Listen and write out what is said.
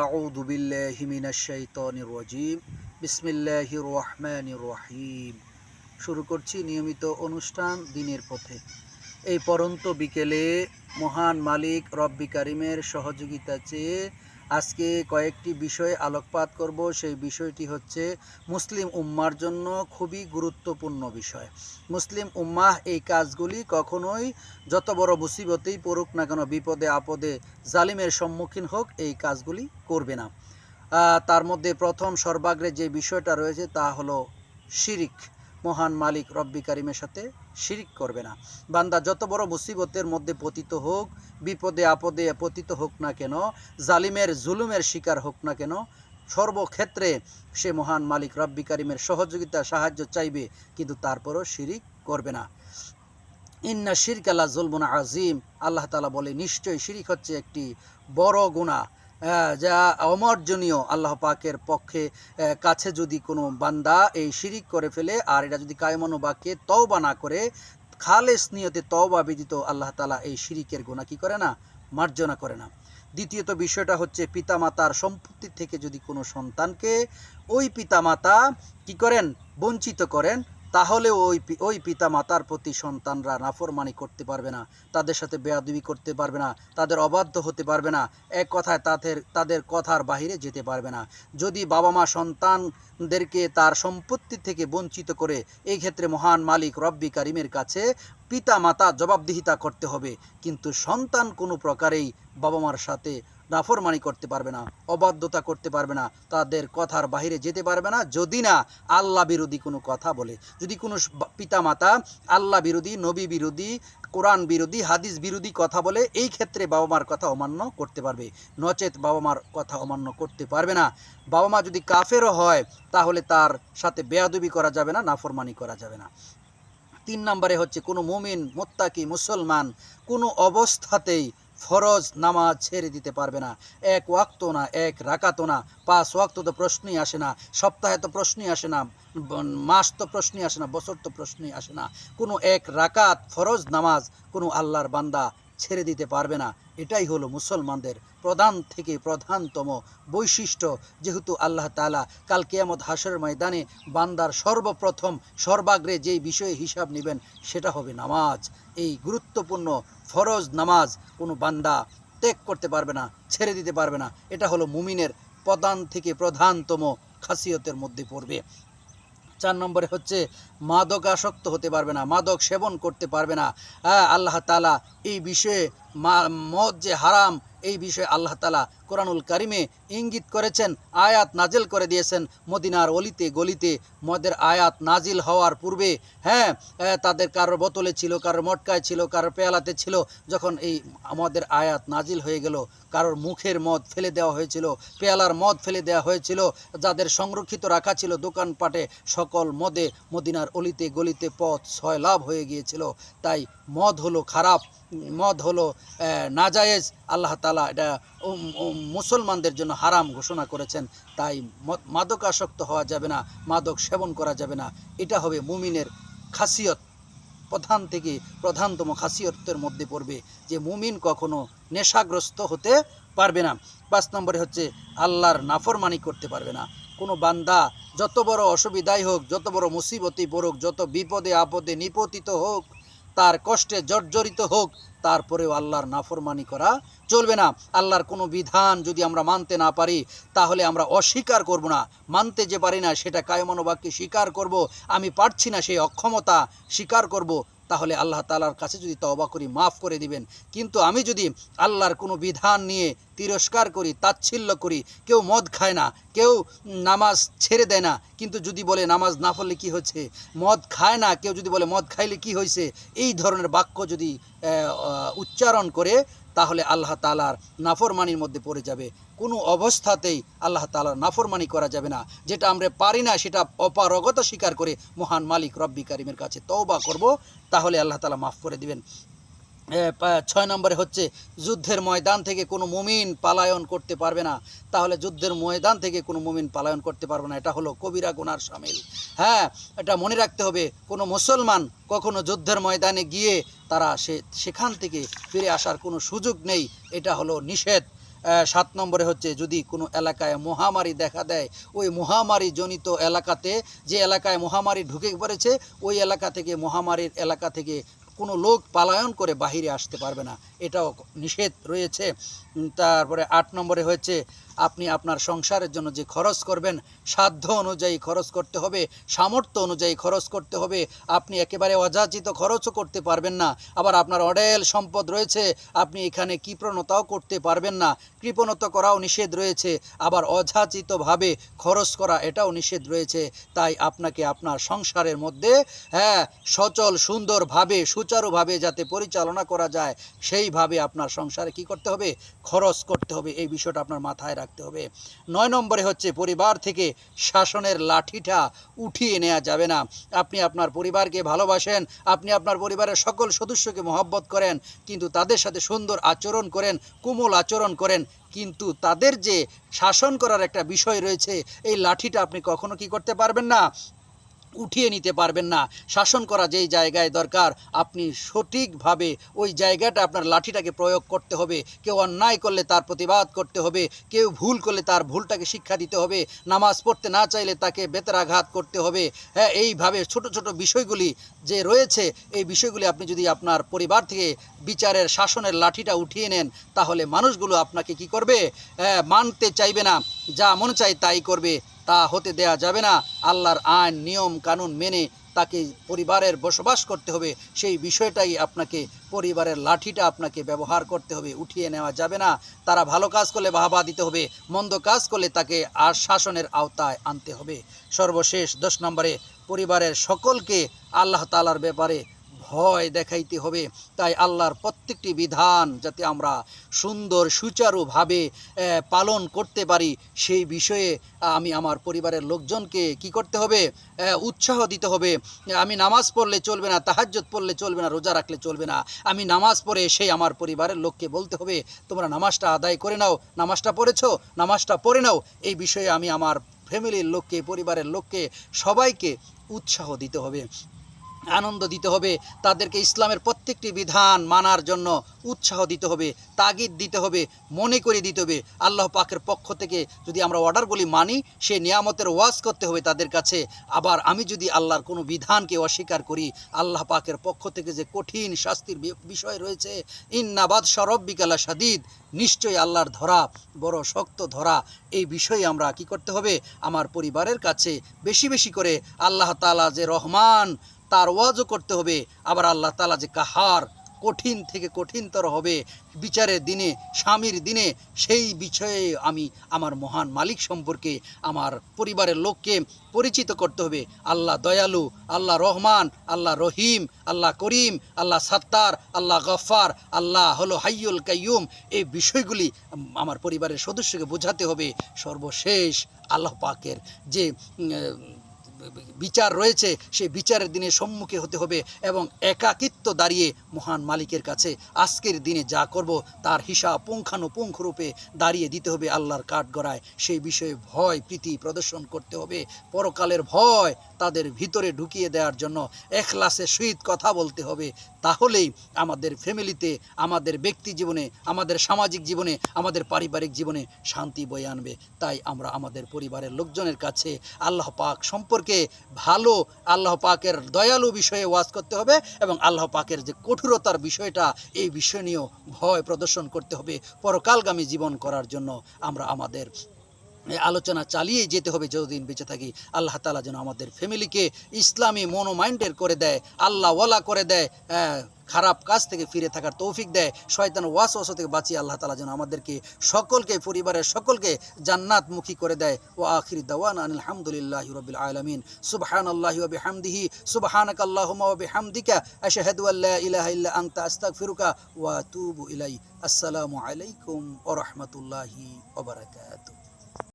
আউযু বিল্লাহি মিনাশ শাইতানির রাজিম। বিসমিল্লাহির রহমানির রহিম। শুরু করছি নিয়মিত অনুষ্ঠান দিনের পথে। এই পরন্ত বিকেলে মহান মালিক রব্বি কারিমের সহযোগিতা চেয়ে আজকে কয়েকটি বিষয়ে আলোকপাত করব। সেই বিষয়টি হচ্ছে মুসলিম উম্মার জন্য খুবই গুরুত্বপূর্ণ বিষয়। মুসলিম উম্মাহ এই কাজগুলি কখনোই যত বড় মুসিবতেই পড়ুক না কেন, বিপদে আপদে জালিমের সম্মুখীন হোক, এই কাজগুলি করবে না। তার মধ্যে প্রথম সর্বাগ্রে যে বিষয়টা রয়েছে তা হলো শিরিক। মহান মালিক রব্বি কারিমের সাথে শিরিক করবে না। বান্দা যত বড় মুসিবতের মধ্যে পতিত হোক, বিপদে আপদে পতিত হোক না কেন, জালিমের জুলুমের শিকার হোক না কেন, সর্বক্ষেত্রে সে মহান মালিক রব্বি কারিমের সহযোগিতা সাহায্য চাইবে, কিন্তু তারপরও শিরিক করবে না। ইন্না শিরকা লা যুলমুন আযীম। আল্লাহ তাআলা বলে, নিশ্চয়ই শিরিক হচ্ছে একটি বড় গুনাহ, যা অমার্জনীয়। আল্লাহ পাকের পক্ষে কাছে যদি কোনো বান্দা এই শিরিক করে ফেলে, আর এটা যদি কায়মনো বাক্যে তওবা না করে, খালেস নিয়তে তওবা ব্যতীত আল্লাহ তাআলা এই শিরিকের গুনাহ কি করে না? মার্জনা করে না। দ্বিতীয়ত বিষয়টা হচ্ছে পিতামাতার সম্পত্তি থেকে যদি কোনো সন্তানকে ওই পিতামাতা কি করেন? বঞ্চিত করেন, তাহলে ওই পিতা মাতার প্রতি সন্তানরা নাফরমানি করতে পারবে না, তাদের সাথে বেয়াদবি করতে পারবে না, তাদের অবাধ্য হতে পারবে না, এক কথায় তাদের কথার বাহিরে যেতে পারবে না। যদি বাবা মা সন্তানদেরকে তার সম্পত্তি থেকে বঞ্চিত করে, এই ক্ষেত্রে মহান মালিক রব্বি কারিমের কাছে পিতা মাতা জবাবদিহিতা করতে হবে, কিন্তু সন্তান কোনো প্রকারেই বাবা মার সাথে নাফরমানি করতে পারবে না, অবাধ্যতা করতে পারবে না, তাদের কথার বাহিরে যেতে পারবে না, যদি না আল্লাহ বিরোধী কোনো কথা বলে। যদি কোনো পিতামাতা আল্লাহ বিরোধী, নবী বিরোধী, কোরআন বিরোধী, হাদিস বিরোধী কথা বলে, এই ক্ষেত্রে বাবা মার কথা অমান্য করতে পারবে, নচেত বাবা মার কথা অমান্য করতে পারবে না। বাবা মা যদি কাফেরও হয়, তাহলে তার সাথে বেয়াদবি করা যাবে না, নাফরমানি করা যাবে না। 3 নম্বরে হচ্ছে কোনো মুমিন মুত্তাকি মুসলমান কোনো অবস্থাতেই ফরজ নামাজ ছেড়ে দিতে পারবে না। এক ওয়াক্ত না, এক রাকাতও না, 5 ওয়াক্ত তো প্রশ্নই আসে না, সপ্তাহে তো প্রশ্নই আসে না, মাস তো প্রশ্নই আসে না, বছর তো প্রশ্নই আসে না। কোনো এক রাকাত ফরজ নামাজ কোনো আল্লাহর বান্দা ছেড়ে দিতে পারবে না। এটাই হলো মুসলমানদের প্রধান থেকে প্রধানতম বৈশিষ্ট্য। যেহেতু আল্লাহ তাআলা কাল কিয়ামত হাসরের ময়দানে বান্দার সর্বপ্রথম সর্বাগ্রে যেই বিষয়ে হিসাব নেবেন সেটা হবে নামাজ। এই গুরুত্বপূর্ণ ফরজ নামাজ কোনো বান্দা ত্যাগ করতে পারবে না, ছেড়ে দিতে পারবে না। এটা হলো মুমিনের প্রধান থেকে প্রধানতম খাসিয়তের মধ্যে পড়বে। 4 নম্বরে হচ্ছে মাদকাসক্ত হতে পারবে না, মাদক সেবন করতে পারবে না। আল্লাহ তাআলা এই বিষয়ে মদ যে হারাম, এই বিষয়ে আল্লাহ তাআলা কোরআনুল কারিমে ইঙ্গিত করেছেন, আয়াত নাজিল করে দিয়েছেন। মদিনার অলিতে গলিতে মদের আয়াত নাজিল হওয়ার পূর্বে তাদের কারোর বোতলে ছিল, কারোর মটকায় ছিল, কারোর পেয়ালাতে ছিল। যখন এই মদের আয়াত নাজিল হয়ে গেল, কারোর মুখের মদ ফেলে দেওয়া হয়েছিল, পেয়ালার মদ ফেলে দেওয়া হয়েছিল, যাদের সংরক্ষিত রাখা ছিল দোকানপাটে সকল মদে মদিনার অলিতে গলিতে পথ সয়লাভ হয়ে গিয়েছিল। তাই মদ হলো খারাপ, মদ হলো নাজায়েজ। আল্লাহ তাআলা এটা মুসলমানদের জন্য হারাম ঘোষণা করেছেন। তাই মাদকাসক্ত হওয়া যাবে না, মাদক সেবন করা যাবে না। এটা হবে মুমিনের খাসিয়ত, প্রধান থেকে প্রধানতম খাসিয়তের মধ্যে পড়বে, যে মুমিন কখনো নেশাগ্রস্ত হতে পারবে না। 5 নম্বরে হচ্ছে আল্লাহর নাফরমানি করতে পারবে না। কোনো বান্দা যত বড় অসুবিধাই হোক, যত বড় মুসিবতই পড়ুক, যত বিপদে আপদে নিপতিত হোক, তার কষ্টে জর্জরিত হোক, তারপরেও আল্লাহর নাফরমানি করা চলবে না। আল্লাহর কোনো বিধান যদি আমরা মানতে না পারি, তাহলে আমরা অস্বীকার করব না। মানতে যে পারি না সেটা কায়মনোবাক্যে স্বীকার করব। আমি পারছি না সেই অক্ষমতা স্বীকার করব। তাহলে আল্লাহ তাআলার কাছে যদি তওবা করি, মাফ করে দিবেন। কিন্তু আমি যদি আল্লাহর কোনো বিধান নিয়ে তিরস্কার করি, তাচ্ছিল্য করি, কেউ মদ খায় না, কেউ নামাজ ছেড়ে দেয় না, কিন্তু যদি বলে নামাজ না পড়লে কী হচ্ছে, মদ খায় না, কেউ যদি বলে মদ খাইলে কি হয়েছে, এই ধরনের বাক্য যদি উচ্চারণ করে, তাহলে আল্লাহ তাআলার নাফরমানির মধ্যে পড়ে যাবে। কোনো অবস্থাতেই আল্লাহ তাআলার নাফরমানি করা যাবে না। যেটা আমরা পারি না সেটা অপারগতা স্বীকার করে মহান মালিক রব্বি কারিমের কাছে তওবা করব, তাহলে আল্লাহ তাআলা মাফ করে দিবেন। 6 নম্বরে হচ্ছে যুদ্ধের ময়দান থেকে কোনো মুমিন পালায়ন করতে পারবে না। তাহলে যুদ্ধের ময়দান থেকে কোনো মুমিন পালায়ন করতে পারবে না, এটা হলো কবিরা গুনার শামিল। এটা মনে রাখতে হবে, কোনো মুসলমান কখনো যুদ্ধের ময়দানে গিয়ে তারা সেখান থেকে ফিরে আসার কোনো সুযোগ নেই, এটা হলো নিষেধ। 7 নম্বরে হচ্ছে যদি কোনো এলাকায় মহামারী দেখা দেয়, ওই মহামারী জনিত এলাকাতে, যে এলাকায় মহামারী ঢুকে পড়েছে ওই এলাকা থেকে, মহামারীর এলাকা থেকে কোনো লোক পালায়ন করে বাহিরে আসতে পারবে না, এটাও নিষেধ রয়েছে। তারপরে 8 নম্বরে হচ্ছে আপনি আপনার সংসারের জন্য যে খরচ করবেন সাধ্য অনুযায়ী খরচ করতে হবে, সামর্থ্য অনুযায়ী খরচ করতে হবে। আপনি একেবারে অযাচিত খরচও করতে পারবেন না, আবার আপনার অঢেল সম্পদ রয়েছে, আপনি এখানে কৃপণতাও করতে পারবেন না, কৃপণতা করাও নিষেধ রয়েছে, আবার অযাচিতভাবে খরচ করা এটাও নিষেধ রয়েছে। তাই আপনাকে আপনার সংসারের মধ্যে সচল সুন্দরভাবে সুচারুভাবে যাতে পরিচালনা করা যায় সেইভাবে আপনার সংসারে কি করতে হবে, খরচ করতে হবে। এই বিষয়টা আপনার মাথায় রাখতে হবে। 9 নম্বরে হচ্ছে পরিবার থেকে শাসনের লাঠিটা উঠিয়ে নেওয়া যাবে না। আপনি আপনার পরিবারকে ভালোবাসেন, আপনি আপনার পরিবারের সকল সদস্যকে মহব্বত করেন, কিন্তু তাদের সাথে সুন্দর আচরণ করেন, কোমল আচরণ করেন, কিন্তু তাদের যে শাসন করার একটা বিষয় রয়েছে এই লাঠিটা আপনি কখনো কি করতে পারবেন না, উঠিয়ে নিতে পারবেন না। শাসন করা যেই জায়গায় দরকার আপনি সঠিকভাবে ওই জায়গাটা আপনার লাঠিটাকে প্রয়োগ করতে হবে। কেউ অন্যায় করলে তার প্রতিবাদ করতে হবে, কেউ ভুল করলে তার ভুলটাকে শিক্ষা দিতে হবে, নামাজ পড়তে না চাইলে তাকে বেতরাঘাত করতে হবে। এইভাবে ছোট ছোট বিষয়গুলি যে রয়েছে এই বিষয়গুলি আপনি যদি আপনার পরিবার থেকে বিচারের শাসনের লাঠিটা উঠিয়ে নেন তাহলে মানুষগুলো আপনাকে কি করবে, মানতে চাইবে না, যা মনে চায় তাই করবে, তা হতে দেয়া যাবে না। আল্লাহর আইন নিয়ম কানুন মেনে তাকে পরিবারের বসবাস করতে হবে, সেই বিষয়টাই আপনাকে পরিবারের লাঠিটা আপনাকে ব্যবহার করতে হবে, উঠিয়ে নেওয়া যাবে না। তারা ভালো কাজ করলে বাহবা দিতে হবে, মন্দ কাজ করলে তাকে আর শাসনের আওতায় আনতে হবে। সর্বশেষ 10 নম্বরে পরিবারের সকলকে আল্লাহ তাআলার ব্যাপারে ভয় দেখাইতে হবে। তাই আল্লাহর প্রত্যেকটি বিধান যাতে আমরা সুন্দর সুচারুভাবে পালন করতে পারি সেই বিষয়ে আমি আমার পরিবারের লোকজনকে কি করতে হবে, উৎসাহ দিতে হবে। আমি নামাজ পড়লে চলবে না, তাহাজ্জুদ পড়লে চলবে না, রোজা রাখলে চলবে না, আমি নামাজ পড়ে এসে আমার পরিবারের লোককে বলতে হবে তোমরা নামাজটা আদায় করে নাও, নামাজটা পড়েছো, নামাজটা পড়ে নাও। এই বিষয়ে আমি আমার ফ্যামিলির লোককে, পরিবারের লোককে সবাইকে উৎসাহ দিতে হবে, আনন্দ দিতে হবে, তাদেরকে ইসলামের প্রত্যেকটি বিধান মানার জন্য উৎসাহ দিতে হবে, তাগিদ দিতে হবে, মনে করে দিতে হবে। আল্লাহ পাকের পক্ষ থেকে যদি আমরা অর্ডারগুলি মানি সে নিয়ামতের ওয়াজ করতে হবে তাদের কাছে। আবার আমি যদি আল্লাহর কোনো বিধানকে অস্বীকার করি আল্লাহ পাকের পক্ষ থেকে যে কঠিন শাস্তির বিষয় রয়েছে, ইন্না বাদশা রব্বিকা লাশাদীদ, নিশ্চয়ই আল্লাহর ধরা বড় শক্ত ধরা। এই বিষয়ে আমরা কি করতে হবে, আমার পরিবারের কাছে বেশি বেশি করে আল্লাহ তাআলা যে রহমান তার ওয়াজও করতে হবে, আবার আল্লাহ তাআলা যে কাহার কঠিন থেকে কঠিনতর হবে বিচারের দিনে, স্বামীর দিনে, সেই বিষয়ে আমি আমার মহান মালিক সম্পর্কে আমার পরিবারের লোককে পরিচিত করতে হবে। আল্লাহ দয়ালু, আল্লাহ রহমান, আল্লাহ রহিম, আল্লাহ করিম, আল্লাহ সাত্তার, আল্লাহ গফফার, আল্লাহ হলো হাইয়ুল কাইয়ুম। এই বিষয়গুলি আমার পরিবারের সদস্যকে বোঝাতে হবে। সর্বশেষ আল্লাহ পাকের যে বিচার রয়েছে সেই বিচারের দিনে সম্মুখে হতে হবে এবং একাকিত্ব দাঁড়িয়ে মহান মালিকের কাছে আজকের দিনে যা করব তার হিসাব পুঙ্খানুপুঙ্খ রূপে দাঁড়িয়ে দিতে হবে আল্লাহর কাঠগড়ায়। সেই বিষয়ে ভয় প্রীতি প্রদর্শন করতে হবে, পরকালের ভয় তাদের ভিতরে ঢুকিয়ে দেওয়ার জন্য এখলাসের সহিত কথা বলতে হবে। তাহলেই আমাদের ফ্যামিলিতে, আমাদের ব্যক্তি জীবনে, আমাদের সামাজিক জীবনে, আমাদের পারিবারিক জীবনে শান্তি বয়ে আনবে। তাই আমরা আমাদের পরিবারের লোকজনের কাছে আল্লাহ পাক সম্পর্কে ভালো, আল্লাহ পাকের দয়ালু বিষয়ে ওয়াজ করতে হবে এবং আল্লাহ পাকের যে কঠোরতার বিষয়টা এই বিষয় নিয়েও ভয় প্রদর্শন করতে হবে। পরকালগামী জীবন করার জন্য আমরা আমাদের আলোচনা চালিয়ে যেতে হবে যতদিন বেঁচে থাকি। আল্লাহ তাআলা যেন আমাদের ফ্যামিলিকে ইসলামী মনোমাইন্ডের করে দেয়, আল্লাহওয়ালা করে দেয়, খারাপ কাজ থেকে ফিরে থাকার তৌফিক দেয়, শয়তান ওয়াসওয়াসা থেকে বাঁচিয়ে আল্লাহ তাআলা যেন আমাদেরকে সকলকে, পরিবারের সকলকে জান্নাতমুখী করে দেয়। ওয়া আখির দাওয়ানা আনিল হামদুলিল্লাহি রাব্বিল আলামিন। সুবহানাল্লাহি ওয়া বিহামদিহি, সুবহানাকাল্লাহুম্মা ওয়া বিহামদিকা, আশহাদু আল্লা ইলাহা ইল্লা আনতা, আস্তাগফিরুকা ওয়া আতুবু ইলাইক। আসসালামু আলাইকুম ওয়া রাহমাতুল্লাহি ওয়া বারাকাতুহু।